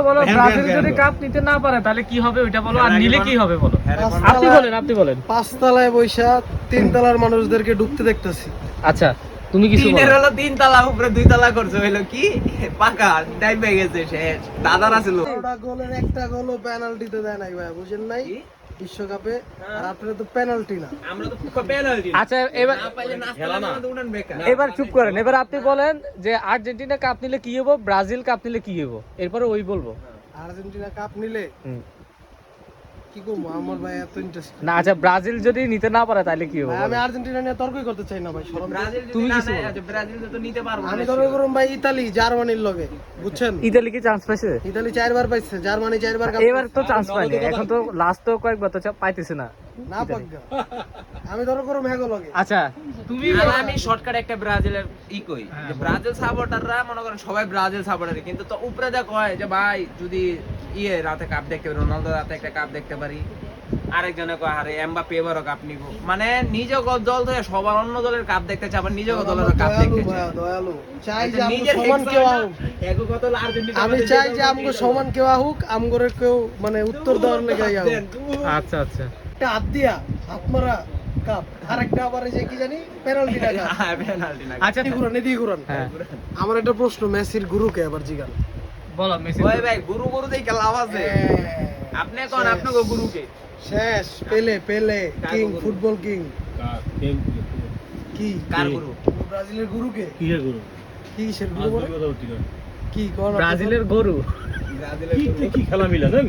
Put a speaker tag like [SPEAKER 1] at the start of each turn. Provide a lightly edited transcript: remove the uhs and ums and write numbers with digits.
[SPEAKER 1] বলো ব্রাজিল যদি কাপ নিতে না পারে তাহলে কি হবে ওইটা বলো, আর নিলে কি হবে বলো। আপনি বলেন।
[SPEAKER 2] পাঁচতলায় বৈশা তিনতলার মানুষদেরকে ডুবতে দেখতেছি।
[SPEAKER 1] আচ্ছা তুমি কিছু বলো।
[SPEAKER 3] তিনের হলো 3 তলা, উপরে 2 তলা করছে, হইলো কি পাকা ডাইবে গেছে শেষ। দাদার আছিল
[SPEAKER 2] ওটা গোলের একটা গোলও পেনাল্টিতে দেয় নাই ভাই, বুঝেন নাই বিশ্বকাপে। আর আপনারা তো পেনাল্টি না,
[SPEAKER 3] আমরা তো পেনাল্টি।
[SPEAKER 1] আচ্ছা এবার
[SPEAKER 3] না পাইলে নাস্তা না উড়ান বেকার।
[SPEAKER 1] এবার চুপ করেন, এবার আপনি বলেন যে আর্জেন্টিনা কাপ নিলে কি হবো, ব্রাজিল কাপ নিলে কি হবো, এরপরে ওই বলবো।
[SPEAKER 2] আর্জেন্টিনা কাপ নিলে কি করবো, আমার ভাই এত ইন্টারেস্ট
[SPEAKER 1] না আচ্ছা ব্রাজিল যদি নিতে না পারে তাহলে কি হবে?
[SPEAKER 2] আমি আর্জেন্টিনা নিয়ে তর্কই করতে চাই না ভাই, শরম।
[SPEAKER 3] ব্রাজিল
[SPEAKER 1] তুমি
[SPEAKER 3] যদি না
[SPEAKER 1] কিছু
[SPEAKER 3] নেয়,
[SPEAKER 1] বলো।
[SPEAKER 3] আচ্ছা, ব্রাজিল তো নিতে পারবো না।
[SPEAKER 2] আমি তর্ক করুম ভাই ইতালি জার্মানির লগে, বুঝছেন?
[SPEAKER 1] ইতালি কি চান্স পাইছে?
[SPEAKER 2] ইতালি 4বার পাইছে, জার্মানি 4বার কাপ
[SPEAKER 1] এবার তো চান্স পায়নি, এখন তো লাস্ট তো কয়েকবার তো পাইতেছে না।
[SPEAKER 2] না পাগা। আমি তর্ক করুম হ্যাগো লগে।
[SPEAKER 1] আচ্ছা তুমি
[SPEAKER 3] আমি শর্টকাট একটা ব্রাজিলের ই কই, যে ব্রাজিল সাপোর্টাররা মনে করেন সবাই ব্রাজিল সাপোর্টারই, কিন্তু তো উপরে যা কয় যে ভাই যদি রাতে কাপ দেখতে পারি, রোনালদো রাতে একটা কাপ দেখতে পারি, আরেকজনে কয় আরে এমবাপ্পে এবারও কাপ নিব, মানে নিজের দল থেকে সবার অন্য দলের কাপ দেখতে চায়, আবার নিজের দলের কাপ
[SPEAKER 2] দয়ালু
[SPEAKER 3] দেখতে
[SPEAKER 2] ভাই,
[SPEAKER 3] চায়।
[SPEAKER 2] দয়ালু। চাই যে আমগো
[SPEAKER 3] নিজের
[SPEAKER 2] সমান কেউ আহুক।
[SPEAKER 3] এগো কত আর্জেন্টিনা,
[SPEAKER 2] আমি চাই যে আমগো সমান কেউ আহুক, আমগরে কেউ মানে উত্তর দেওয়ার লেগে আহুক।
[SPEAKER 1] আচ্ছা আচ্ছা
[SPEAKER 2] একটা হাত দিয়া হাত মারা কাপ, আরেকটা আবার এই যে কি জানি পেনাল্টি টাকা।
[SPEAKER 3] হ্যাঁ, পেনাল্টি না।
[SPEAKER 1] আচ্ছা
[SPEAKER 2] এদিকে ঘুরান।
[SPEAKER 1] হ্যাঁ
[SPEAKER 2] আমার একটা প্রশ্ন, মেসির গুরুকে আবার জিগান।
[SPEAKER 1] বলো মেসি।
[SPEAKER 3] ওই ভাই গুরু দেখে লাভ আছে? আপনি কোন আপনাকে গুরুকে
[SPEAKER 2] শেষ পেলে
[SPEAKER 3] কার
[SPEAKER 2] কিং,
[SPEAKER 3] গুরু?
[SPEAKER 2] ফুটবল কিং কি?
[SPEAKER 3] কার গুরু?
[SPEAKER 2] ব্রাজিলের গুরুকে
[SPEAKER 4] কিসের গুরু?
[SPEAKER 2] কি কিসের গুরু বলে?
[SPEAKER 4] কথা বলছি না।
[SPEAKER 2] কি কোন
[SPEAKER 1] ব্রাজিলের গরু।
[SPEAKER 3] ব্রাজিলের গুরু।
[SPEAKER 4] কি খেলা মিলা না